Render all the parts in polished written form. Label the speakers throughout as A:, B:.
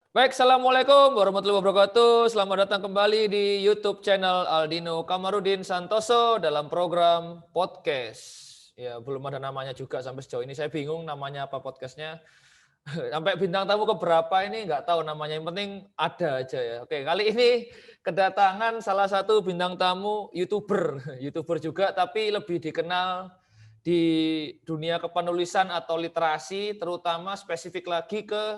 A: Baik, Assalamualaikum warahmatullahi wabarakatuh. Selamat datang kembali di YouTube channel Aldino Kamarudin Santoso dalam program podcast. Ya, belum ada namanya juga sampai sejauh ini. Saya bingung namanya apa podcastnya. Sampai bintang tamu keberapa ini nggak tahu namanya. Yang penting ada aja ya. Oke, kali ini kedatangan salah satu bintang tamu YouTuber. YouTuber juga, tapi lebih dikenal di dunia kepenulisan atau literasi, terutama spesifik lagi ke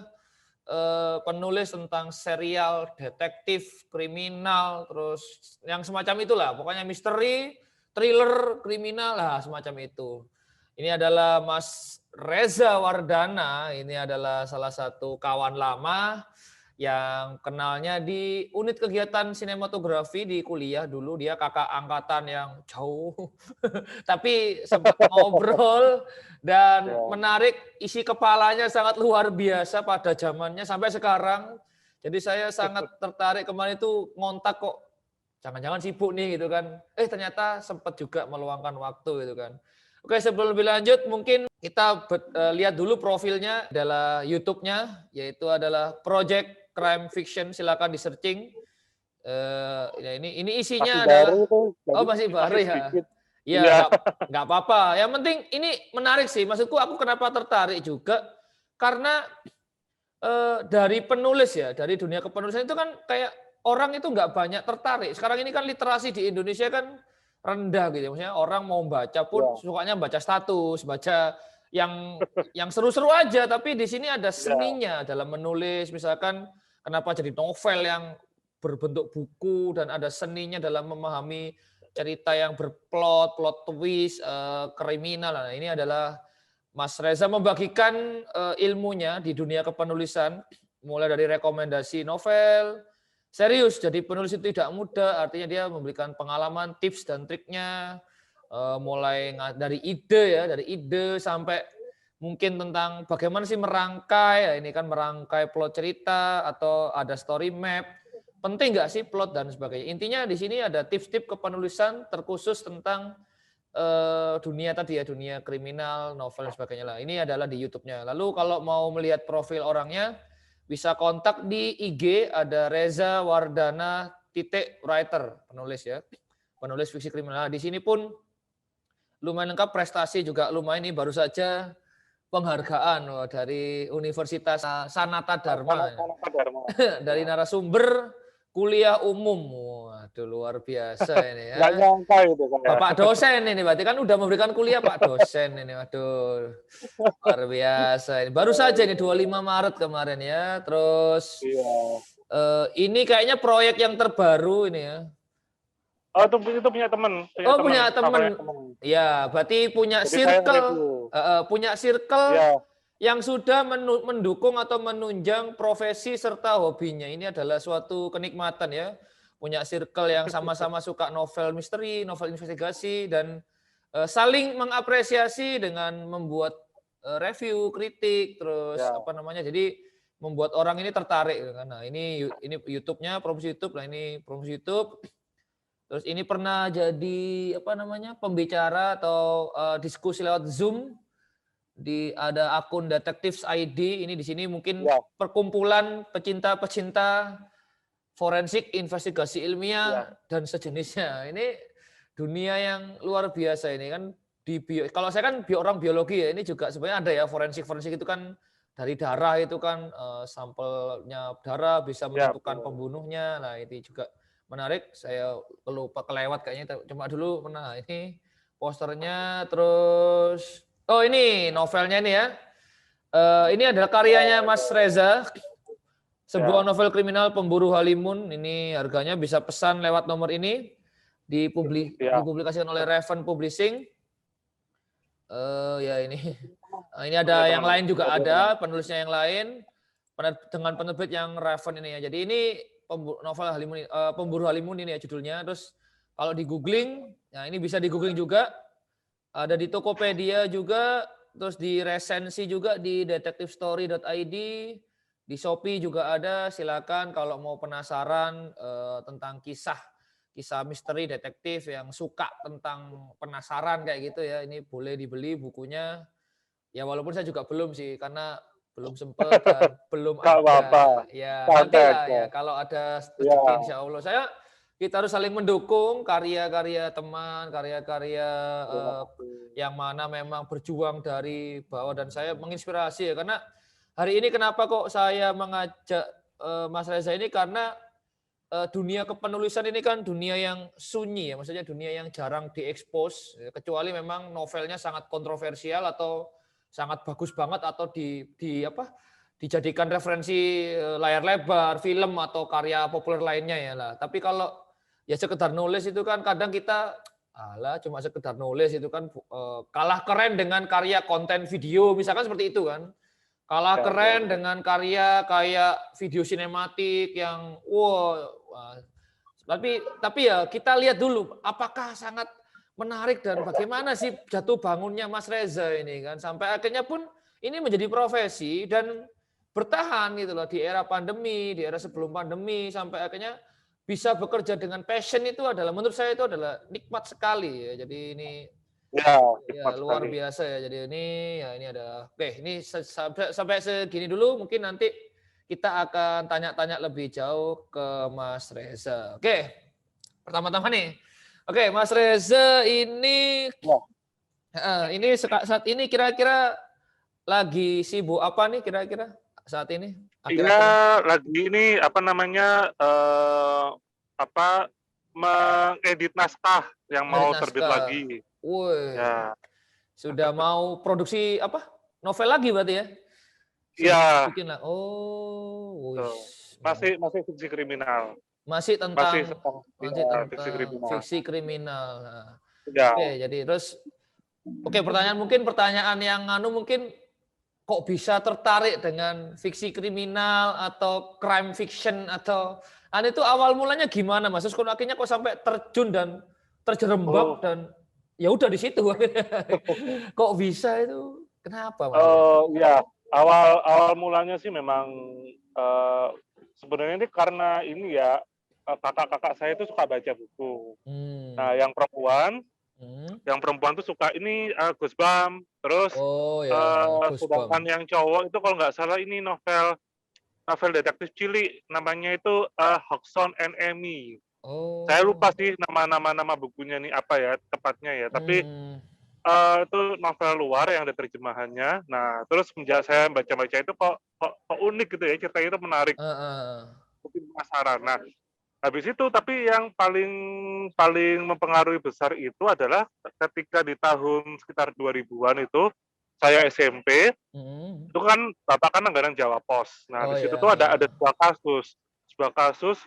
A: penulis tentang serial, detektif, kriminal, terus yang semacam itulah. Pokoknya misteri, thriller, kriminal lah semacam itu. Ini adalah Mas Reza Wardana. Ini adalah salah satu kawan lama yang kenalnya di unit kegiatan sinematografi di kuliah dulu. Dia kakak angkatan yang jauh, tapi sempat ngobrol dan
B: Ya,
A: menarik, isi kepalanya sangat luar biasa pada zamannya sampai sekarang. Jadi saya sangat tertarik kemarin itu ngontak kok, jangan-jangan sibuk nih gitu kan. Ternyata sempat juga meluangkan waktu gitu kan. Oke, sebelum lebih lanjut mungkin kita lihat dulu profilnya adalah YouTube-nya, yaitu adalah Project Crime Fiction. Silakan di searching. Ya ini
B: masih
A: isinya
B: baru
A: adalah,
B: tuh,
A: oh
B: jadi
A: masih baru
B: masih
A: ya.
B: sedikit.
A: Ya
B: Iya.
A: nggak apa-apa. Yang penting ini menarik sih. Maksudku aku kenapa tertarik juga karena dari penulis ya, dari dunia kepenulisan itu kan kayak orang itu nggak banyak tertarik. Sekarang ini kan literasi di Indonesia kan rendah gitu ya. Maksudnya orang mau baca pun
B: Iya,
A: sukanya baca status, baca yang yang seru-seru aja. Tapi di sini ada
B: iya,
A: seninya dalam menulis. Misalkan kenapa jadi novel yang berbentuk buku dan ada seninya dalam memahami cerita yang berplot, plot twist, kriminal. Nah, ini adalah Mas Reza membagikan ilmunya di dunia kepenulisan, mulai dari rekomendasi novel, serius. Jadi penulis itu tidak mudah, artinya dia memberikan pengalaman, tips dan triknya, mulai dari ide ya, dari ide sampai mungkin tentang bagaimana sih merangkai, ya ini kan merangkai plot cerita atau ada story map. Penting nggak sih plot dan sebagainya. Intinya di sini ada tips-tips kepenulisan terkhusus tentang dunia tadi ya, dunia kriminal, novel dan sebagainya lah. Ini adalah di YouTube-nya. Lalu kalau mau melihat profil orangnya, bisa kontak di IG, ada Reza Wardana titik writer, penulis ya. Penulis fiksi kriminal. Nah, di sini pun lumayan lengkap, prestasi juga lumayan. Ini baru saja penghargaan dari Universitas Sanata Dharma.
B: Sanata Dharma.
A: Dari
B: Ya.
A: narasumber kuliah umum. Waduh, luar biasa ini ya.
B: Nggak nyangka itu saya.
A: Bapak dosen ini, berarti kan udah memberikan kuliah Pak dosen ini, waduh luar biasa ini. Baru saja ini 25 Maret kemarin ya, terus
B: Iya.
A: ini kayaknya proyek yang terbaru ini ya.
B: Oh, itu punya teman,
A: Oh punya
B: novelnya
A: temen,
B: teman.
A: ya berarti punya
B: Jadi saya
A: circle,
B: nge-review.
A: punya circle
B: Iya,
A: yang sudah mendukung atau menunjang profesi serta hobinya. Ini adalah suatu kenikmatan ya. Punya circle yang sama-sama suka novel misteri, novel investigasi, dan saling mengapresiasi dengan membuat review, kritik, terus
B: ya.
A: apa namanya. Jadi membuat orang ini tertarik gitu kan. Nah, ini YouTube-nya, promosi YouTube. Nah, ini promosi YouTube. Terus ini pernah jadi apa namanya? Pembicara atau diskusi lewat Zoom ada akun Detektif ID. Ini di sini mungkin
B: Iya,
A: perkumpulan pecinta-pecinta forensik, investigasi
B: iya.
A: ilmiah dan sejenisnya. Ini dunia yang luar biasa ini kan kalau saya kan orang biologi ya, ini juga sebenarnya ada ya forensik itu kan dari darah itu kan sampelnya darah bisa
B: Iya,
A: menentukan
B: betul.
A: pembunuhnya. Nah, ini juga menarik. Saya lupa kelewat kayaknya cuma dulu pernah ini posternya terus ini novelnya ini ya. Ini adalah karyanya
B: Oh,
A: Mas Reza, sebuah
B: ya.
A: novel kriminal pemburu Halimun. Ini harganya bisa pesan lewat nomor ini,
B: Iya.
A: dipublikasikan oleh Raven Publishing. Ya ini. Ini
B: Punya
A: ada yang
B: teman.
A: lain juga
B: Punya teman.
A: ada, penulisnya yang lain dengan penerbit yang Raven ini ya. Jadi ini novel Halimun, pemburu Halimun ini ya judulnya. Terus kalau di googling, nah ini bisa di googling juga. Ada di Tokopedia juga, terus di resensi juga di detektifstory.id, di Shopee juga ada. Silakan kalau mau penasaran tentang kisah misteri detektif yang suka tentang penasaran kayak gitu ya. Ini boleh dibeli bukunya. Ya walaupun saya juga belum sih karena belum sempet dan belum
B: Nggak apa-apa,
A: ada. Ya,
B: santai
A: nantilah
B: aja.
A: ya kalau ada
B: Ya,
A: rezeki insya Allah. Kita harus saling mendukung karya-karya teman, karya-karya
B: terima kasih.
A: yang mana memang berjuang dari bawah dan saya menginspirasi ya karena hari ini kenapa kok saya mengajak Mas Reza ini karena dunia kepenulisan ini kan dunia yang sunyi ya, maksudnya dunia yang jarang diekspos, ya, kecuali memang novelnya sangat kontroversial atau sangat bagus banget atau di apa dijadikan referensi layar lebar, film atau karya populer lainnya ya lah. Tapi kalau ya sekedar nulis itu kan kadang kita alah cuma sekedar nulis itu kan kalah keren dengan karya konten video misalkan seperti itu kan. Kalah
B: Ya, ya,
A: keren dengan karya kayak video sinematik yang wah. Tapi ya kita lihat dulu apakah sangat menarik dan bagaimana sih jatuh bangunnya Mas Reza ini kan sampai akhirnya pun ini menjadi profesi dan bertahan gitu loh di era pandemi, di era sebelum pandemi sampai akhirnya bisa bekerja dengan passion itu adalah menurut saya itu adalah nikmat sekali ya. Jadi ini
B: ya,
A: ya
B: nikmat
A: luar
B: sekali.
A: biasa ya. Jadi ini adalah oke, ini sampai segini dulu mungkin nanti kita akan tanya-tanya lebih jauh ke Mas Reza. Oke. Pertama-tama nih. Oke, Mas Reza
B: Ya,
A: ini saat ini kira-kira lagi sibuk apa nih kira-kira saat ini?
B: iya
A: Akhir-akhir ini?
B: lagi ini apa namanya apa mengedit naskah yang
A: Ngedit
B: mau terbit
A: naskah.
B: lagi.
A: Woi,
B: Ya,
A: sudah mau produksi apa? Novel lagi berarti ya? Sudah
B: iya,
A: bikin lah. Oh,
B: tuh.
A: wis.
B: Masih fiksi kriminal.
A: Masih
B: Masih
A: tentang
B: tentang
A: masih
B: ya, fiksi
A: tentang
B: kriminal.
A: fiksi kriminal. Nah,
B: Ya,
A: oke, jadi terus pertanyaan yang mungkin kok bisa tertarik dengan fiksi kriminal atau crime fiction atau itu awal mulanya gimana Mas? Terus akhirnya kok sampai terjun dan terjerembab
B: oh,
A: dan ya udah di situ. Kok bisa itu? Kenapa Mas?
B: ya awal awal mulanya sih memang eh, sebenarnya ini karena ini ya kakak-kakak saya itu suka baca buku.
A: Hmm.
B: Nah,
A: Hmm.
B: yang perempuan tuh suka ini Goosebumps, terus
A: Oh ya,
B: sedangkan
A: Goosebumps.
B: yang cowok itu kalau nggak salah ini novel novel detektif cilik namanya itu Hodgson and Amy. Saya
A: Oh.
B: lupa sih nama bukunya nih apa ya tepatnya ya, tapi
A: Hmm.
B: itu novel luar yang ada terjemahannya. Nah, terus sejak saya baca-baca itu kok unik gitu ya, ceritanya itu menarik,
A: Heeh.
B: bikin penasaran. Nah, habis itu tapi yang paling paling mempengaruhi besar itu adalah ketika di tahun sekitar 2000-an itu saya SMP,
A: Hmm.
B: itu kan Bapak kan anggaran Jawa Pos. Nah, di
A: Oh
B: situ
A: ya,
B: tuh ada
A: heeh.
B: sebuah kasus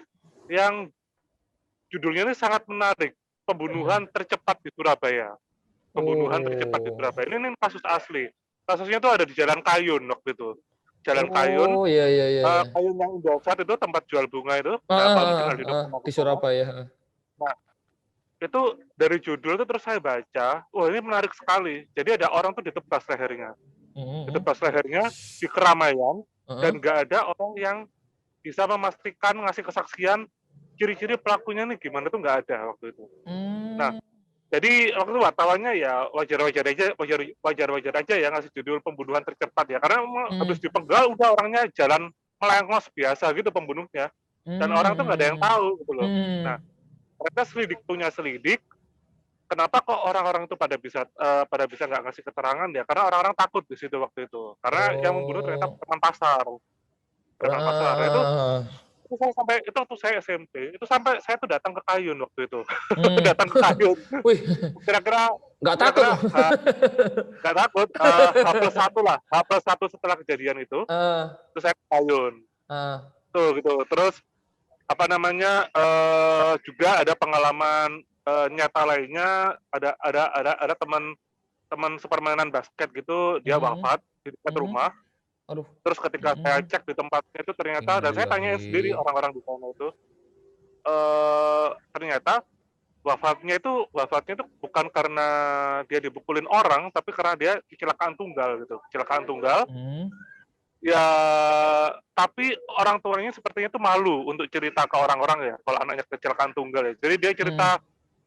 B: yang judulnya ini sangat menarik,
A: Hmm.
B: pembunuhan tercepat di Surabaya. Pembunuhan tercepat di
A: Oh.
B: Surabaya. Ini kasus asli. Kasusnya tuh ada di Jalan Kayun waktu itu. Jalan Kayun,
A: Oh, iya iya iya iya.
B: Kayun yang Indosat itu tempat jual bunga itu.
A: Heeh,
B: Kalau mungkin
A: heeh,
B: Aldino
A: heeh,
B: pernah ke
A: di
B: sana.
A: Surabaya, heeh.
B: Nah, itu dari judul itu terus saya baca, wah ini menarik sekali. Jadi ada orang tuh ditebas lehernya.
A: Mhm,
B: Ditebas lehernya di keramaian
A: heeh.
B: dan nggak ada orang yang bisa memastikan ngasih kesaksian ciri-ciri pelakunya nih gimana tuh nggak ada waktu itu. Nah,
A: Mmm,
B: jadi waktu itu wartawannya ya wajar-wajar aja ya ngasih judul pembunuhan tercepat ya karena habis
A: mhm,
B: dipenggal udah orangnya jalan melengos biasa gitu pembunuhnya dan
A: mmm,
B: orang tuh nggak ada yang
A: mhm,
B: tahu gitu loh. Nah,
A: mhm.
B: mereka selidik punya selidik, kenapa kok orang-orang itu pada bisa nggak ngasih keterangan ya karena orang-orang takut di situ waktu itu karena yang membunuh ternyata
A: Oh,
B: preman pasar. Nah,
A: heeh.
B: itu saya sampai itu waktu saya SMP itu sampai saya tuh datang ke Kayun waktu itu
A: Mmm.
B: datang ke Kayun
A: Wih,
B: kira-kira
A: nggak takut?
B: kira-kira nggak takut, H+1 lah, H+1 setelah kejadian itu,
A: Heeh,
B: terus saya ke Kayun,
A: heeh,
B: tuh gitu. Terus apa namanya, juga ada pengalaman, nyata lainnya, ada teman teman sepermainan basket gitu, dia
A: mhm,
B: wafat di dekat
A: mhm.
B: rumah.
A: Aduh,
B: Terus ketika saya
A: mhm.
B: cek di tempatnya itu ternyata dan saya tanyain sendiri
A: Innalillahi.
B: orang-orang di sana itu, ternyata wafatnya itu bukan karena dia dipukulin orang, tapi karena dia kecelakaan tunggal gitu, kecelakaan tunggal.
A: Mmm,
B: Ya, tapi orang tuanya sepertinya itu malu untuk cerita ke orang-orang ya, kalau anaknya kecelakaan tunggal ya. Jadi dia
A: mmm,
B: cerita,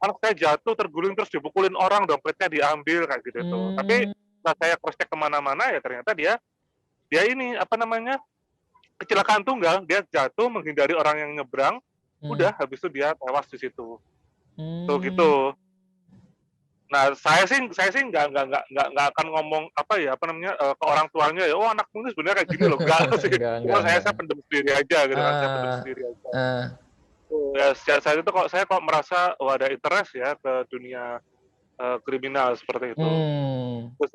B: "Anak saya jatuh, terguling, terus dipukulin orang, dompetnya diambil," kayak gitu tuh. Tapi
A: mmm,
B: setelah saya cross check kemana-mana ya ternyata dia dia ini apa namanya kecelakaan tunggal, dia jatuh menghindari orang yang nyebrang, udah habis itu dia tewas di situ. Tuh
A: Hmm.
B: gitu. Nah, saya sih nggak akan ngomong apa namanya ke orang tuanya ya, oh anakmu ini sebenarnya kayak gini loh, enggak sih. Cuma saya
A: Enggak.
B: pendem sendiri aja gitu kan, saya pendem
A: Ah,
B: sendiri aja.
A: ah,
B: Ya sejak saat itu kok saya merasa oh ada interest ya ke dunia kriminal seperti itu.
A: hmm,
B: Terus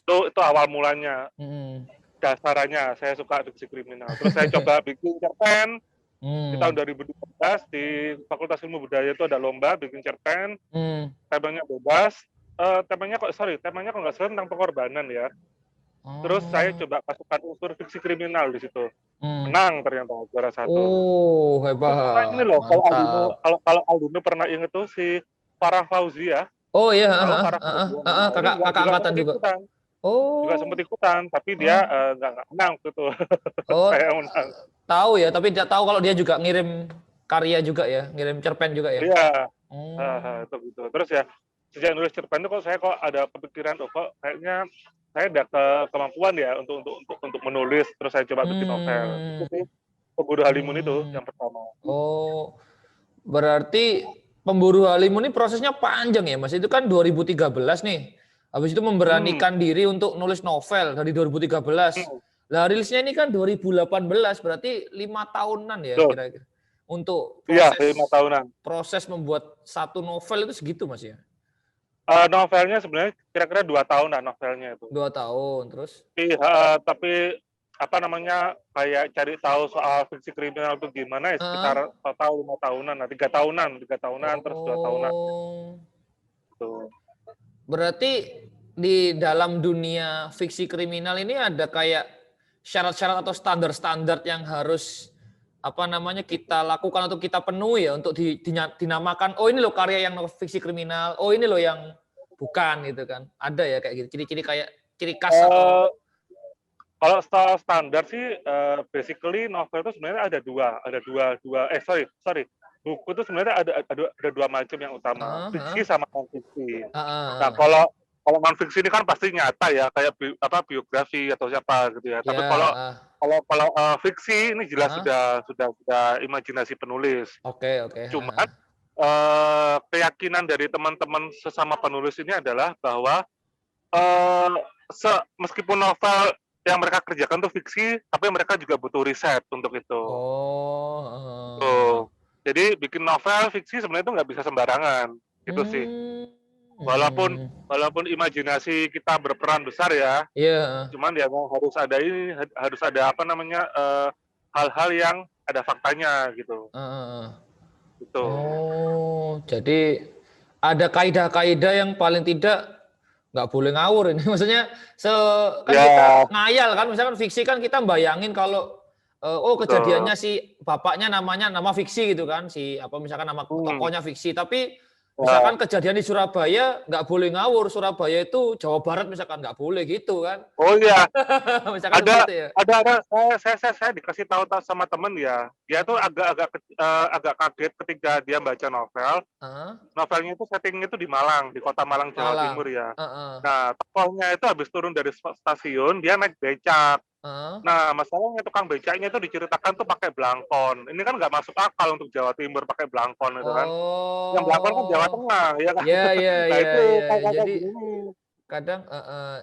B: itu awal mulanya,
A: hmm,
B: dasarannya saya suka fiksi kriminal. Terus saya coba bikin cerpen di tahun
A: hmm,
B: 2012 di Fakultas Ilmu Budaya itu ada lomba bikin cerpen,
A: hmm.
B: temanya bebas. Temanya kalau nggak salah tentang pengorbanan ya. Terus saya
A: Oh,
B: coba masukkan unsur fiksi kriminal di situ.
A: hmm.
B: Menang ternyata juara 1.
A: Oh,
B: Terus sama ini
A: hebat,
B: loh,
A: mantap.
B: kalau Aldino pernah inget tuh si Farah Fauzi ya,
A: Oh iya,
B: tahu Farah Fauzi? Nah, ini
A: kakak kakak
B: juga
A: angkatan
B: sempat
A: juga.
B: ikutan,
A: Oh,
B: tapi dia
A: oh,
B: nggak menang waktu itu.
A: oh,
B: Saya yang menang.
A: tahu ya, tapi tidak tahu kalau dia juga ngirim karya juga ya, ngirim cerpen juga ya.
B: Iya,
A: Oh,
B: itu gitu. Terus ya sejak nulis cerpen itu kok saya ada kepikiran, oh kok kayaknya saya ada kemampuan ya untuk menulis. Terus saya coba bikin novel. Itu
A: hmm,
B: sih Pemburu Halimun itu
A: hmm.
B: yang pertama.
A: Oh, berarti Pemburu Halimun ini prosesnya panjang ya, Mas. Itu kan 2013 nih. Habis itu
B: Hmm,
A: memberanikan diri untuk nulis novel dari 2013.
B: hmm,
A: Lah rilisnya ini kan 2018, berarti 5 tahunan ya
B: betul.
A: kira-kira. Untuk
B: Iya, 5 tahunan.
A: proses membuat satu novel itu segitu, Mas ya.
B: Novelnya sebenarnya kira-kira 2 tahunan novelnya itu.
A: 2 tahun terus.
B: Tapi apa namanya kayak cari tahu soal fiksi kriminal itu gimana ya
A: Heeh.
B: sekitar total 5 tahunan, nah 3 tahunan terus 2 tahunan
A: Oh.
B: gitu.
A: Berarti di dalam dunia fiksi kriminal ini ada kayak syarat-syarat atau standar-standar yang harus apa namanya kita lakukan atau kita penuhi ya untuk dinamakan oh ini loh karya yang fiksi kriminal, oh ini loh yang bukan gitu kan. Ada ya kayak gitu. Ciri-ciri kayak ciri khas atau
B: Eh, Kalau soal standar sih, basically novel itu sebenarnya sorry, buku itu sebenarnya ada 2 macam yang utama,
A: heeh, heeh,
B: fiksi sama non-fiksi. Nah,
A: heeh.
B: kalau non-fiksi ini kan pasti nyata ya, kayak biografi atau siapa gitu ya. Tapi
A: Ya,
B: kalau
A: heeh.
B: kalau kalau fiksi ini jelas
A: Heeh.
B: sudah imajinasi penulis.
A: Oke, oke,
B: Cuman
A: heeh.
B: keyakinan dari teman-teman sesama penulis ini adalah bahwa eh, meskipun novel yang mereka kerjakan tuh fiksi, tapi mereka juga butuh riset untuk itu.
A: Oh, heeh.
B: Tuh. Jadi bikin novel fiksi sebenarnya itu nggak bisa sembarangan, itu sih.
A: Hmm,
B: Walaupun
A: hmm.
B: walaupun imajinasi kita berperan besar ya,
A: Iya, heeh.
B: cuman ya harus ada apa namanya hal-hal yang ada faktanya gitu.
A: Heeh.
B: Gitu.
A: Oh, jadi ada kaidah-kaidah yang paling tidak nggak boleh ngawur ini. Maksudnya kan kita
B: Ya,
A: ngayal kan, misalkan fiksi kan kita bayangin kalau oh
B: betul.
A: kejadiannya si bapaknya namanya nama fiksi gitu kan, si apa misalkan nama
B: Hmm.
A: tokohnya fiksi, tapi misalkan
B: Ya.
A: kejadian di Surabaya nggak boleh ngawur, Surabaya itu Jawa Barat misalkan nggak boleh gitu kan.
B: Oh iya,
A: Misalkan
B: ada
A: begitu ya.
B: saya dikasih tahu sama temen ya, dia tuh agak kaget ketika dia baca
A: Heeh,
B: novelnya itu settingnya itu di Malang, di kota Malang, Jawa
A: Malang.
B: Timur ya.
A: Heeh,
B: Nah, tokohnya itu habis turun dari stasiun, dia naik becak.
A: heeh.
B: Nah, masalahnya tukang becaknya itu diceritakan tuh pakai belangkon. Ini kan nggak masuk akal untuk Jawa Timur pakai belangkon itu kan. Yang belangkon kan Jawa
A: Oh.
B: Tengah, ya kan.
A: Ya, ya,
B: Nah
A: ya,
B: itu
A: ya.
B: kayak
A: Jadi
B: gini nih.
A: kadang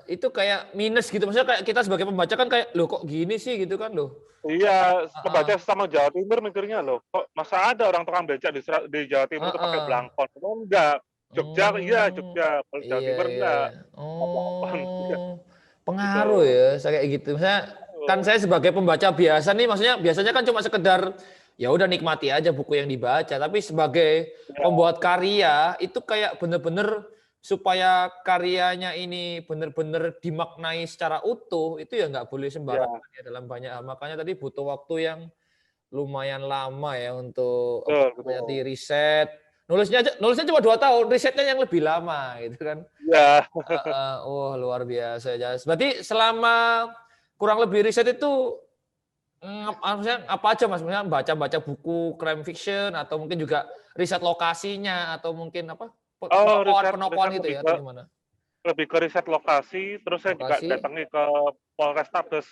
A: itu kayak minus gitu. Maksudnya kayak kita sebagai pembaca kan kayak, loh kok gini sih gitu kan loh.
B: Iya,
A: Heeh,
B: pembaca sama Jawa Timur mikirnya loh, kok masa ada orang tukang becak di Jawa Timur itu pakai
A: heeh.
B: belangkon? Oh enggak, Jogja iya
A: Hmm,
B: Jogja, kalau Jawa
A: iya,
B: Timur
A: iya,
B: enggak,
A: iya.
B: pakai belangkon.
A: Oh,
B: Gitu.
A: pengaruh ya saya kayak gitu. Misalnya kan
B: Betul.
A: saya sebagai pembaca biasa nih, maksudnya biasanya kan cuma sekedar ya udah nikmati aja buku yang dibaca. Tapi sebagai
B: Ya,
A: pembuat karya itu kayak bener-bener supaya karyanya ini bener-bener dimaknai secara utuh itu ya nggak boleh
B: ya,
A: sembarangan ya dalam banyak hal. Makanya tadi butuh waktu yang lumayan lama ya untuk apa
B: betul
A: namanya
B: betul.
A: riset. Nulisnya cuma 2 tahun, risetnya yang lebih lama gitu kan.
B: Iya,
A: Heeh, wah luar biasa Jas. Berarti selama kurang lebih riset itu maksudnya apa aja Mas? Maksudnya baca-baca buku crime fiction atau mungkin juga riset lokasinya atau mungkin apa
B: riset
A: penokohan-penokohan
B: riset
A: gitu
B: lebih
A: ya
B: ke
A: atau gimana?
B: riset lokasi, terus saya juga
A: Lokasi?
B: datangi ke Polrestabes.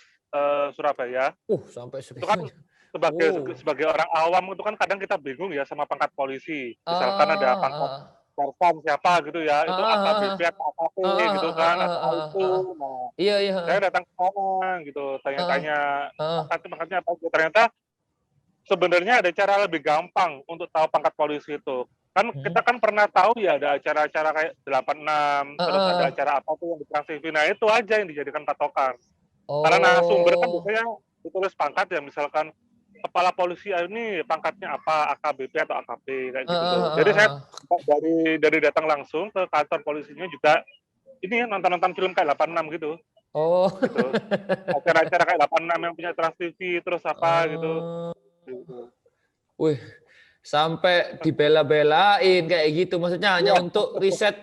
B: Surabaya.
A: Sampai
B: Itu kan
A: segitunya.
B: sebagai
A: Oh.
B: sebagai orang awam itu kan kadang kita bingung ya sama pangkat polisi. Misalkan ada
A: Ah,
B: pangkat Sersan siapa gitu ya, itu
A: heeh heeh.
B: AKBP atau AKP
A: Heeh
B: gitu
A: heeh
B: kan,
A: heeh
B: atau
A: heeh
B: AIPU.
A: heeh.
B: Nah,
A: Iya iya, heeh.
B: saya datang ke sana gitu,
A: Heeh
B: tanya-tanya
A: heeh.
B: pangkatnya apa gitu. Ternyata sebenarnya ada cara lebih gampang untuk tahu pangkat polisi itu. Kan kita
A: Mhm.
B: kan pernah tahu ya ada acara-acara kayak 86, terus ada
A: Heeh.
B: acara apa tuh yang di Trans TV. Nah, itu aja yang dijadikan patokan. Karena narasumber kan
A: Oh.
B: biasanya ditulis pangkat ya, misalkan kepala polisi ini pangkatnya apa, AKBP atau AKP kayak gitu
A: Heeh
B: tuh.
A: heeh
B: Jadi saya
A: heeh.
B: dari datang langsung ke kantor polisinya juga ini ya nonton-nonton film kayak 86 gitu.
A: Oh.
B: Gitu. Acara-acara kayak 86 yang punya Trans TV terus apa gitu.
A: Oh.
B: Gitu.
A: Wih, sampai dibela-belain kayak gitu. Maksudnya hanya
B: Iya,
A: untuk riset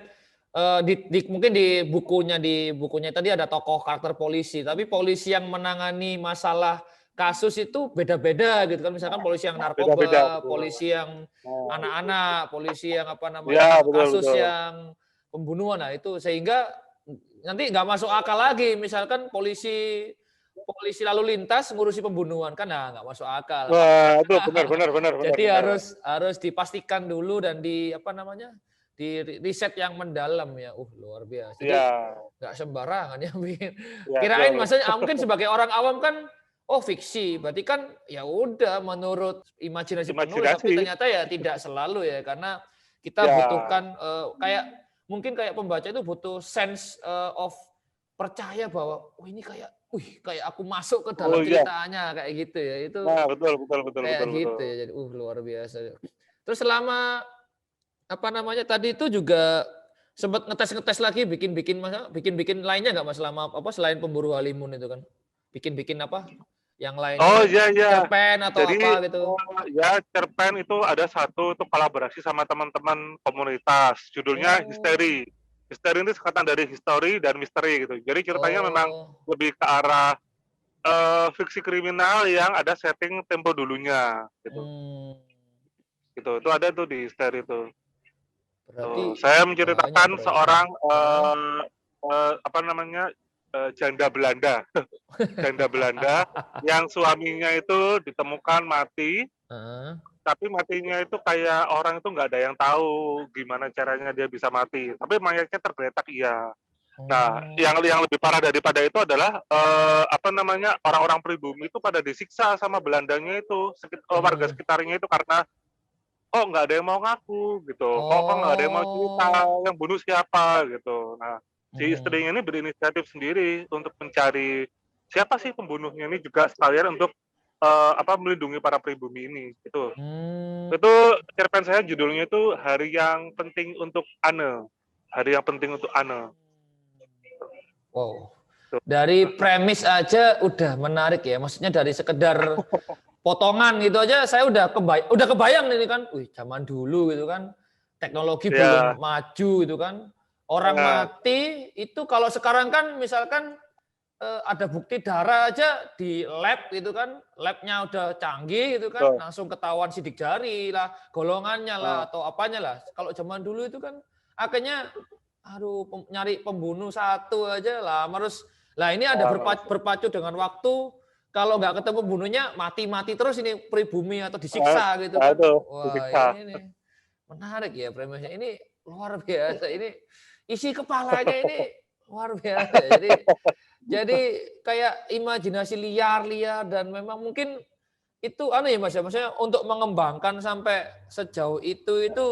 A: mungkin di bukunya tadi ada tokoh karakter polisi, tapi polisi yang menangani masalah kasus itu beda-beda gitu kan. Misalkan polisi yang
B: beda-beda
A: narkoba,
B: betul.
A: polisi yang
B: Nah,
A: anak-anak, polisi yang apa
B: iya
A: namanya
B: betul
A: kasus
B: betul.
A: yang pembunuhan. Nah, itu sehingga nanti nggak masuk akal lagi. Misalkan polisi polisi lalu lintas ngurusi pembunuhan kan, nah nggak masuk akal.
B: Wah, itu benar benar benar benar
A: Jadi
B: benar.
A: harus dipastikan dulu dan apa namanya, di riset yang mendalam ya. Luar biasa. Jadi
B: Iya,
A: nggak sembarangan ya bikin.
B: iya
A: Kirain
B: betul.
A: maksudnya mungkin sebagai orang awam kan, oh fiksi, berarti kan ya udah menurut imajinasi penulis, tapi
B: Imajinasi.
A: ternyata ya tidak selalu ya, karena kita
B: Ya,
A: butuhkan kayak mungkin kayak pembaca itu butuh sense of percaya bahwa ini kayak aku masuk ke dalam
B: oh iya.
A: ceritanya kayak gitu ya. Itu
B: Nah, betul betul betul
A: kayak
B: betul betul.
A: gitu ya. Jadi luar biasa. Terus selama apa namanya tadi itu juga sempat ngetes-ngetes lagi bikin-bikin lainnya nggak Mas selama apa selain Pemburu Halimun itu kan? Bikin-bikin apa yang lainnya
B: Oh
A: kayak
B: iya iya.
A: cerpen atau
B: Jadi
A: apa gitu?
B: ya cerpen itu ada satu untuk kolaborasi sama teman-teman komunitas. Judulnya
A: Oh.
B: Histeri. Histeri itu singkatan dari history dan misteri gitu. Jadi ceritanya memang
A: Oh.
B: lebih ke arah fiksi kriminal yang ada setting tempo dulunya gitu.
A: Hmm.
B: Gitu. Itu ada tuh di Histeri itu.
A: Berarti
B: Tuh, saya
A: banyak
B: menceritakan
A: berarti.
B: seorang
A: Heeh.
B: apa namanya janda Belanda, janda Belanda yang suaminya itu ditemukan mati,
A: Heeh.
B: tapi matinya itu kayak orang itu nggak ada yang tahu gimana caranya dia bisa mati. Tapi mayatnya tergeletak iya. Nah,
A: Oh.
B: yang lebih parah daripada itu adalah apa namanya orang-orang pribumi itu pada disiksa sama Belandanya itu, warga
A: Hmm.
B: sekitarnya itu karena kok nggak ada yang mau ngaku gitu, kok nggak ada yang mau cerita
A: Oh.
B: yang bunuh siapa gitu. Nah, si
A: Hmm.
B: istrinya ini berinisiatif sendiri untuk mencari siapa sih pembunuhnya ini juga sekalian untuk apa melindungi para pribumi ini gitu.
A: Hmm.
B: Itu cerpen saya judulnya itu Hari yang Penting untuk Anne. Hari yang penting untuk Anne.
A: Wow.
B: Tuh.
A: Dari premis aja udah menarik ya. Maksudnya dari sekedar potongan gitu aja saya udah kebayang ini kan. Wih, zaman dulu gitu kan. Teknologi belum
B: Ya,
A: maju gitu kan. Orang
B: nah,
A: mati itu kalau sekarang kan misalkan ada bukti darah aja di lab gitu kan. Labnya udah canggih gitu kan.
B: tuh.
A: Langsung ketahuan sidik jari lah, golongannya lah
B: Nah,
A: atau apanya lah. Kalau zaman dulu itu kan akhirnya aduh nyari pembunuh satu aja lah harus. Lah ini ada
B: nah,
A: berpacu dengan waktu, kalau nggak ketemu pembunuhnya mati-mati terus ini pribumi atau
B: nah,
A: disiksa gitu
B: nah
A: kan.
B: itu
A: Wah
B: disiksa.
A: ini nih, menarik ya premisnya. Ini luar biasa, ini isi kepalanya ini luar biasa. Jadi kayak imajinasi liar-liar dan memang mungkin itu aneh ya Mas ya, maksudnya untuk mengembangkan sampai sejauh itu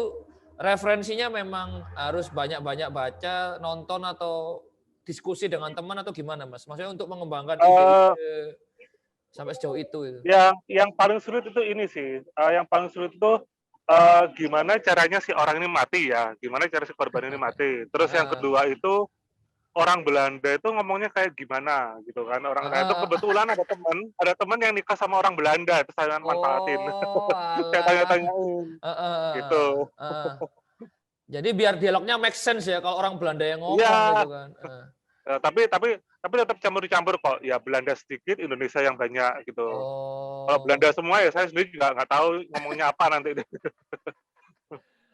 A: referensinya memang harus banyak-banyak baca, nonton atau diskusi dengan teman atau gimana Mas? Maksudnya untuk mengembangkan
B: Eh,
A: ide-ide sampai sejauh itu.
B: yang paling sulit itu ini sih, yang paling sulit itu gimana caranya si orang ini mati ya, gimana cara si korban ini mati. Terus yang
A: Heeh,
B: kedua itu orang Belanda itu ngomongnya kayak gimana gitu kan. Nah itu
A: heeh.
B: kebetulan ada teman yang nikah sama orang Belanda, terus saya manfaatin.
A: Oh,
B: Saya
A: alah.
B: tanya-tanyain
A: Heeh,
B: gitu.
A: heeh. Jadi biar dialognya make sense ya kalau orang Belanda yang ngomong
B: Iya,
A: gitu kan. Heeh.
B: tapi tetap campur-campur kok. Ya Belanda sedikit, Indonesia yang banyak gitu. Kalau Belanda
A: Oh,
B: semua ya saya sendiri juga nggak tahu ngomongnya apa nanti.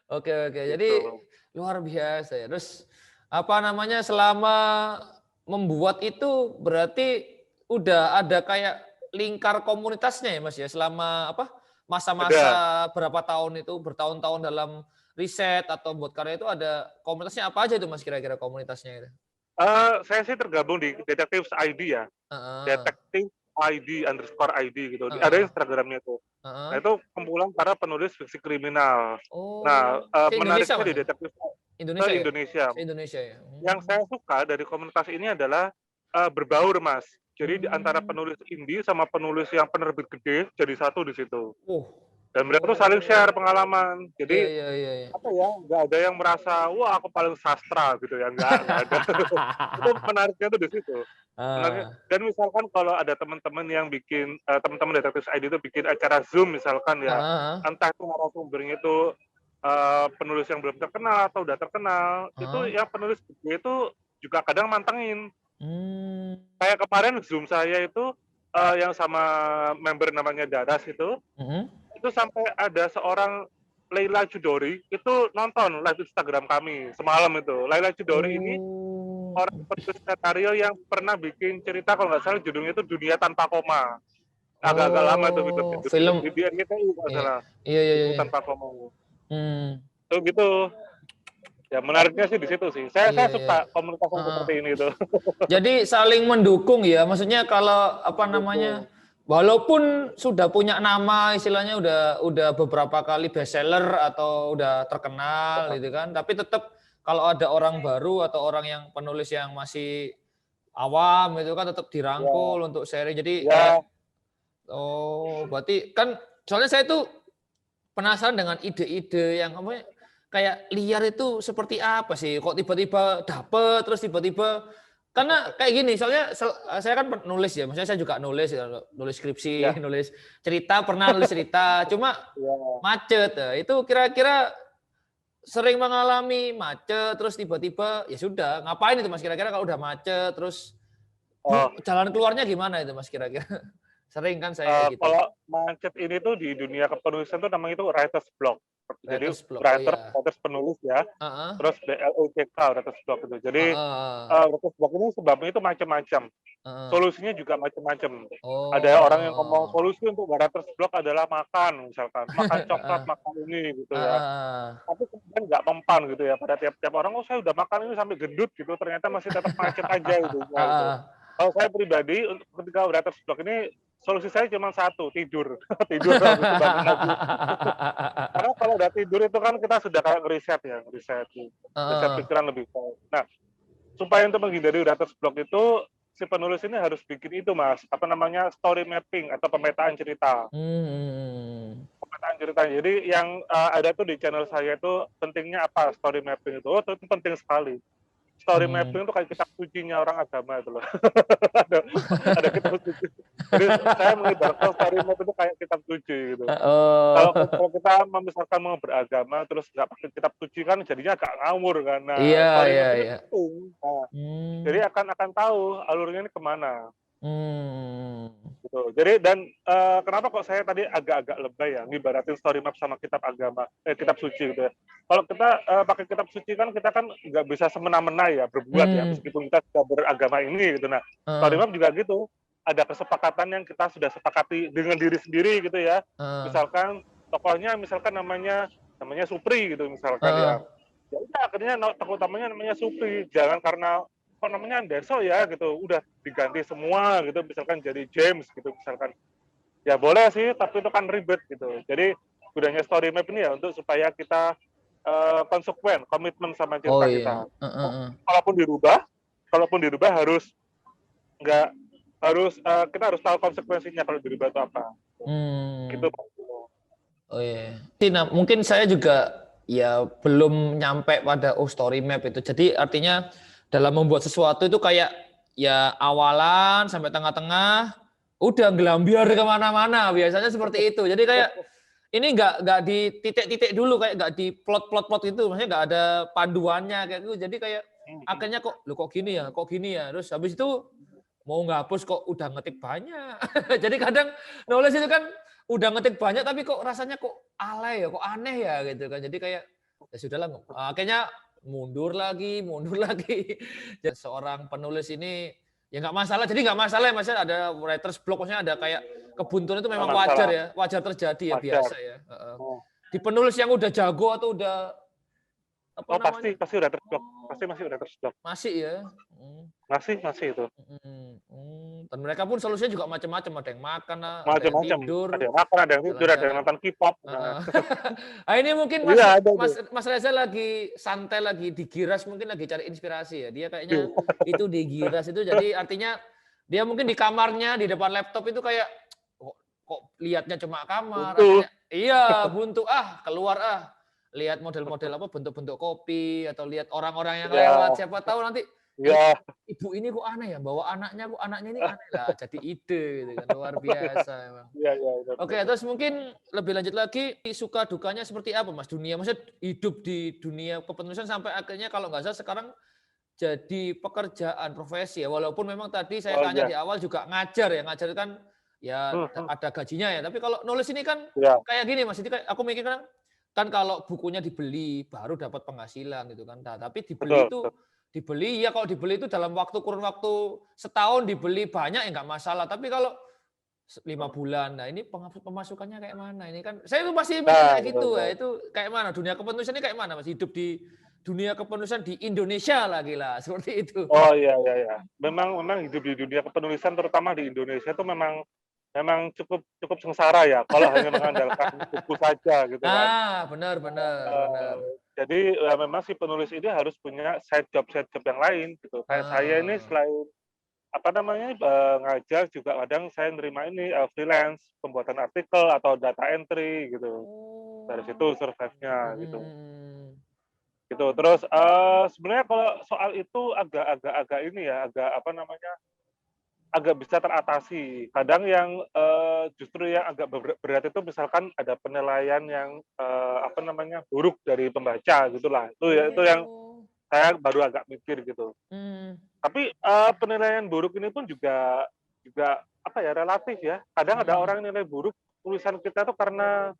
A: oke oke. Jadi
B: Gitu.
A: luar biasa ya. Terus apa namanya selama membuat itu berarti udah ada kayak lingkar komunitasnya ya Mas ya selama apa
B: Ada.
A: masa-masa berapa tahun itu bertahun-tahun dalam riset atau buat karya itu ada komunitasnya apa aja itu Mas kira-kira komunitasnya itu?
B: Saya sih tergabung di Detektif ID ya,
A: Heeh,
B: Detektif ID_ID gitu, ada
A: heeh,
B: Instagramnya tuh. Nah,
A: heeh.
B: itu kumpulan para penulis fiksi kriminal. Nah,
A: Oh, se-Indonesia
B: menariknya
A: Mas
B: di
A: ya?
B: Detektif
A: Indonesia ya?
B: se-Indonesia.
A: Se-Indonesia ya?
B: Yang saya suka dari komunitas ini adalah, berbaur, Mas. Jadi di antara
A: Mmm,
B: penulis indie sama penulis yang penerbit gede jadi satu di situ.
A: oh,
B: Dan mereka tuh saling share
A: oh,
B: pengalaman.
A: iya
B: Jadi,
A: iya iya iya.
B: apa ya, nggak ada yang merasa, "Wah, aku paling sastra," gitu ya, nggak ada. Itu menariknya tuh di situ. Menariknya
A: Ah,
B: dan misalkan kalau ada teman-teman yang bikin, teman-teman Detektif ID itu bikin acara Zoom misalkan ya,
A: heeh heeh,
B: entah itu narasumbernya itu, penulis yang belum terkenal atau udah terkenal, itu
A: heeh,
B: yang penulis gede itu juga kadang mantengin.
A: mmm,
B: Kayak kemarin Zoom saya itu, yang sama member namanya Daras
A: mhm.
B: itu sampai ada seorang Leila Chudori itu nonton live Instagram kami semalam itu. Leila Chudori ini
A: Oh,
B: orang penulis skenario yang pernah bikin cerita kalau nggak salah judulnya itu Dunia Tanpa Koma. Agak-agak lama tuh filmnya,
A: oh, film
B: di RCTI kalau nggak
A: iya,
B: salah,
A: iya iya iya
B: Dunia
A: iya,
B: Tanpa Koma.
A: mmm,
B: Tuh gitu. Ya menariknya sih di situ sih. Saya
A: iya iya,
B: suka komunitas yang
A: heeh.
B: seperti ini tuh.
A: Jadi saling mendukung ya, maksudnya kalau apa namanya,
B: Gitu.
A: walaupun sudah punya nama istilahnya udah beberapa kali bestseller atau udah terkenal gitu kan, tapi tetap kalau ada orang baru atau orang yang penulis yang masih awam gitu kan tetap
B: Ya,
A: dirangkul untuk sharing. Jadi kayak,
B: ya,
A: oh berarti kan soalnya saya tuh penasaran dengan ide-ide yang apa ya, kayak liar itu seperti apa sih? Kok tiba-tiba dapet, terus tiba-tiba karena kayak gini, soalnya saya kan nulis ya, maksudnya saya juga nulis ya, nulis skripsi,
B: ya,
A: nulis cerita, pernah nulis cerita, cuma
B: ya.
A: macet. Nah, itu kira-kira sering mengalami macet, terus tiba-tiba ya sudah, ngapain itu Mas kira-kira kalau udah macet, terus
B: Oh,
A: jalan keluarnya gimana itu Mas kira-kira? Sering kan saya kayak gitu.
B: Kalau macet ini tuh di dunia kepenulisan tuh namanya itu writer's block. Jadi
A: Writer's block, oh
B: writer,
A: iya.
B: writers penulis ya,
A: Heeh.
B: terus BLOCK, writer's block itu. Jadi
A: Heeh.
B: writer's block ini sebabnya itu macam-macam.
A: Heeh.
B: Solusinya juga macam-macam. Ada orang yang ngomong
A: Oh.
B: solusi untuk writer's block adalah makan, misalkan. Makan coklat,
A: Heeh.
B: makan ini gitu ya.
A: Heeh.
B: Tapi kemudian nggak mempan gitu ya. Pada tiap-tiap orang, oh saya udah makan ini sampai gendut gitu. Ternyata masih tetap macet aja gitu. Nah, gitu.
A: Heeh.
B: Kalau saya pribadi, untuk ketika writer's block ini, solusi saya cuma satu, tidur. Tidur habis itu bangun lagi. Karena kalau udah tidur itu kan kita sudah kayak ngeriset ya, riset
A: Heeh.
B: pikiran lebih baik. Nah, supaya untuk menghindari writer's block itu, si penulis ini harus bikin itu mas, apa namanya, story mapping atau pemetaan cerita.
A: Mmm.
B: Pemetaan cerita. Jadi yang ada tuh di channel saya itu pentingnya apa story mapping itu, oh itu penting sekali. Story
A: Mmm.
B: mapping itu kayak kitab sucinya orang agama itu loh. ada, ada kitab suci. Jadi saya mengibaratkan story map itu kayak kitab suci gitu. Kalau
A: Oh.
B: kita misalkan mau beragama terus nggak pakai kitab suci kan jadinya agak ngawur kan. Nah,
A: Iya
B: story
A: iya
B: map ini
A: iya.
B: penting. Nah, jadi
A: Mmm.
B: akan tahu alurnya ini kemana
A: Mmm.
B: gitu. Jadi dan kenapa kok saya tadi agak-agak lebay ya ngibaratin story map sama kitab agama, kitab suci gitu ya. Kalau kita pakai kitab suci kan kita kan nggak bisa semena-mena ya berbuat ya
A: Mmm.
B: meskipun kita sudah beragama ini gitu. Nah, story
A: Heeh.
B: map juga gitu. Ada kesepakatan yang kita sudah sepakati dengan diri sendiri gitu ya.
A: Heeh.
B: Misalkan tokohnya misalkan namanya Supri gitu misalkan
A: Heeh.
B: ya. Ya udah akhirnya tokoh utamanya namanya Supri. Jangan karena kok namanya Anderso ya gitu. Udah diganti semua gitu misalkan jadi James gitu misalkan. Ya boleh sih tapi itu kan ribet gitu. Jadi gunanya story map ini ya untuk supaya kita konsekuen, komitmen sama
A: Oh
B: cerita
A: iya.
B: kita.
A: Heeh heeh.
B: Kalaupun dirubah, harus nggak harus kita harus tahu konsekuensinya kalau dirubah itu apa. Gitu.
A: Mmm. Oh iya. Nah, mungkin saya juga ya belum nyampe pada story map itu. Jadi artinya dalam membuat sesuatu itu kayak ya awalan sampai tengah-tengah udah gelambiar kemana-mana. Biasanya seperti itu. Jadi kayak ini nggak di titik-titik dulu kayak nggak di plot itu. Maksudnya nggak ada panduannya kayak gitu. Jadi kayak akhirnya kok gini ya, kok gini ya. Terus habis itu mau ngapus kok udah ngetik banyak. Jadi kadang nulis itu kan udah ngetik banyak tapi kok rasanya kok alay ya, kok aneh ya gitu kan. Jadi kayak ya sudahlah akhirnya mundur lagi, mundur lagi. Dan seorang penulis ini Ya nggak masalah, jadi nggak masalah ya Mas, ada writer's block, maksudnya ada kayak kebuntuan itu memang
B: Nggak
A: wajar
B: masalah.
A: ya, wajar terjadi ya,
B: Wajar.
A: biasa ya. Heeh.
B: Oh,
A: Di penulis yang udah jago atau udah apa
B: oh
A: namanya?
B: pasti udah terblok.
A: Oh,
B: Pasti masih udah terblok.
A: masih ya. Hmm.
B: Masih itu.
A: Dan mereka pun solusinya juga macam-macam, ada yang makan lah, ada yang
B: Macam-macam.
A: tidur,
B: Ada yang makan, ada yang tidur, ada yang
A: jalan-jalan.
B: nonton K-pop. Nah,
A: Heeh. Nah, ini mungkin Mas
B: iya ada
A: Mas
B: tuh.
A: Mas Reza lagi santai, lagi digiras, mungkin lagi cari inspirasi ya. Dia kayaknya itu digiras itu, jadi artinya dia mungkin di kamarnya di depan laptop itu kayak kok lihatnya cuma kamar,
B: Buntu.
A: akhirnya iya buntu, keluar lihat model-model apa, bentuk-bentuk kopi atau lihat orang-orang yang lewat,
B: Iya,
A: siapa tahu nanti
B: iya.
A: ibu ini kok aneh ya, bawa anaknya kok anaknya ini aneh lah, jadi ide gitu kan, luar biasa emang.
B: Iya, benar
A: Oke,
B: benar.
A: terus mungkin lebih lanjut lagi, suka dukanya seperti apa Mas dunia? Maksudnya hidup di dunia kepenulisan sampai akhirnya kalau nggak salah sekarang jadi pekerjaan profesi ya, walaupun memang tadi saya
B: Oh
A: tanya
B: iya.
A: di awal juga ngajar ya, ngajar itu kan ya
B: Mhm.
A: ada gajinya ya. Tapi kalau nulis ini kan
B: Iya.
A: kayak gini Mas, jadi kayak aku mikir kan kalau bukunya dibeli baru dapat penghasilan gitu kan. Nah, tapi
B: Betul betul.
A: dibeli ya, kalau dibeli itu dalam kurun waktu setahun dibeli banyak ya nggak masalah. Tapi kalau 5 bulan, nah ini pemasukannya kayak mana? Ini kan saya itu masih mikir
B: Nah,
A: kayak
B: betul
A: gitu ya.
B: betul.
A: Itu kayak mana? Dunia kepenulisan ini kayak mana Mas? Hidup di dunia kepenulisan di Indonesia lagi lah, seperti itu.
B: Oh, iya. Memang hidup di dunia kepenulisan terutama di Indonesia itu memang memang cukup cukup sengsara ya, kalau hanya mengandalkan buku saja gitu kan.
A: Benar benar benar.
B: Jadi, memang si penulis ini harus punya side job yang lain gitu. Kayak saya ini
A: Ah.
B: selain, apa namanya, ngajar juga kadang saya nerima ini, freelance, pembuatan artikel atau data entry gitu. Dari situ
A: Oh.
B: survive-nya gitu.
A: Mhm.
B: Gitu. Terus, sebenarnya kalau soal itu agak ini ya, agak apa namanya, agak bisa teratasi. Kadang yang, justru yang agak berat itu misalkan ada penilaian yang, apa namanya, buruk dari pembaca gitulah. Itu yang
A: Oh.
B: saya baru agak mikir gitu.
A: Mmm.
B: Tapi, penilaian buruk ini pun juga juga apa ya, relatif ya. Kadang ada
A: Mhm.
B: orang yang nilai buruk tulisan kita tuh karena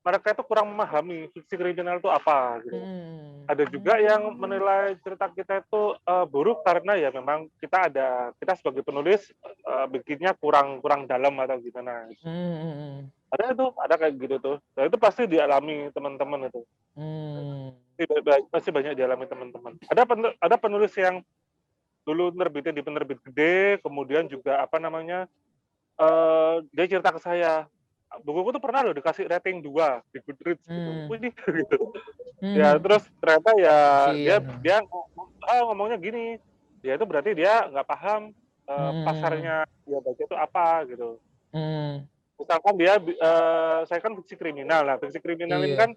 B: mereka itu kurang memahami fiksi kriminal itu apa gitu.
A: Mhm.
B: Ada juga yang menilai cerita kita itu, buruk karena ya memang kita sebagai penulis, bikinnya kurang kurang dalam atau gimana gitu.
A: Mhm.
B: Ada kayak gitu tuh. Nah itu pasti dialami teman-teman itu.
A: Mmm.
B: Pasti banyak dialami teman-teman. Ada penulis yang dulu nerbitin di penerbit gede, kemudian juga apa namanya, dia cerita ke saya, "Bukuku tuh pernah loh dikasih rating 2 di Goodreads," gitu.
A: Mmm.
B: "Widih," gitu. Ya
A: Mmm.
B: terus ternyata ya dia
A: Kasihan.
B: dia ngomongnya gini, ya itu berarti dia nggak paham,
A: Mhm.
B: pasarnya dia baca itu apa gitu.
A: Mmm.
B: Misalkan saya kan fiksi kriminal, nah fiksi kriminal ini
A: Iya.
B: kan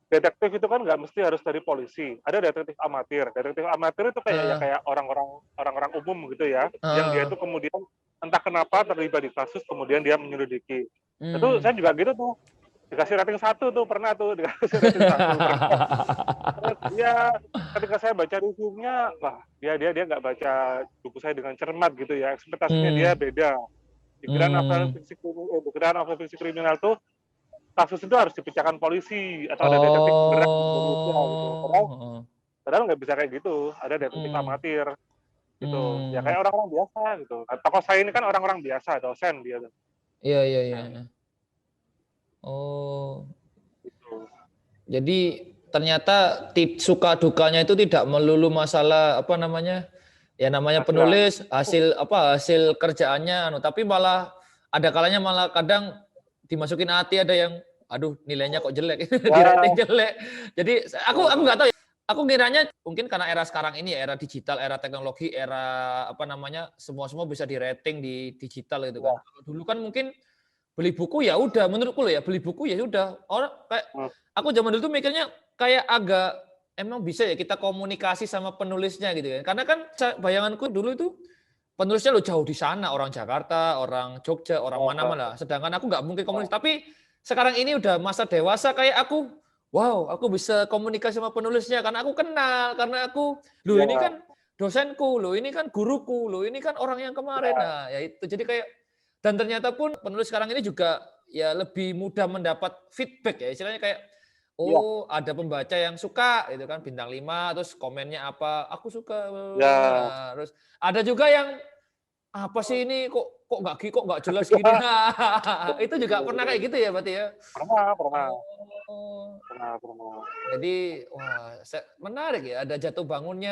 B: detektif itu kan nggak mesti harus dari polisi, ada detektif amatir. Detektif amatir itu kayak ya
A: Heeh.
B: kayak orang-orang umum gitu ya, yang dia
A: Heeh.
B: itu kemudian entah kenapa terlibat di kasus kemudian dia menyelidiki. Itu
A: Mmm.
B: saya juga gitu tuh, dikasih rating 1 tuh, pernah tuh dikasih rating 1 pernah. Terus dia ketika saya baca reviewnya, wah dia nggak baca buku saya dengan cermat gitu ya, ekspektasinya dia
A: Mmm.
B: beda.
A: Mmm.
B: Dikira novel fiksi kriminal tuh, kasus itu harus dipecahkan polisi atau ada detektif bergerak di Indonesia gitu.
A: Oh,
B: Padahal
A: heeh.
B: padahal nggak bisa kayak gitu, ada detektif
A: Mhm.
B: amatir gitu. Ya
A: Mmm.
B: kayak orang-orang biasa gitu. Nah, tokoh saya ini kan orang-orang biasa, dosen dia tuh.
A: Iya iya iya,
B: Nah,
A: heeh. Oh,
B: gitu.
A: jadi ternyata suka dukanya itu tidak melulu masalah, apa namanya, ya namanya
B: Penghasilan.
A: penulis, hasil kerjaannya tapi malah ada kalanya malah kadang dimasukin hati, ada yang, "Aduh nilainya kok jelek," di-rating
B: Ya,
A: jelek. Jadi aku
B: betul.
A: nggak tahu ya, aku ngiranya mungkin karena era sekarang ini ya, era digital, era teknologi, era apa namanya, semua bisa di-rating di digital gitu kan.
B: Iya,
A: Kalau dulu kan mungkin beli buku ya udah, menurutku loh ya, beli buku ya udah. Orang kayak
B: mmm,
A: aku zaman dulu tuh mikirnya kayak agak emang bisa ya kita komunikasi sama penulisnya gitu ya. Karena kan bayanganku dulu itu penulisnya lo jauh di sana, orang Jakarta, orang Jogja, orang mana-mana.
B: heeh,
A: Sedangkan aku nggak mungkin
B: heeh,
A: komunikasi. Tapi sekarang ini udah masa dewasa kayak aku, wow, aku bisa komunikasi sama penulisnya karena aku kenal, karena aku, loh ini
B: iya,
A: kan dosenku, loh ini kan guruku, loh ini kan orang yang kemarin.
B: iya,
A: Nah, ya itu jadi kayak dan ternyata pun penulis sekarang ini juga ya lebih mudah mendapat feedback ya, istilahnya kayak,
B: iya,
A: oh ada pembaca yang suka gitu kan, bintang 5 terus komennya apa, "Aku suka,"
B: iya,
A: nah, terus ada juga yang apa sih ini kok nggak jelas gini. Nah, itu juga pernah kayak gitu ya berarti ya?
B: Pernah, pernah,
A: Oh,
B: pernah, pernah.
A: jadi wah menarik ya ada jatuh bangunnya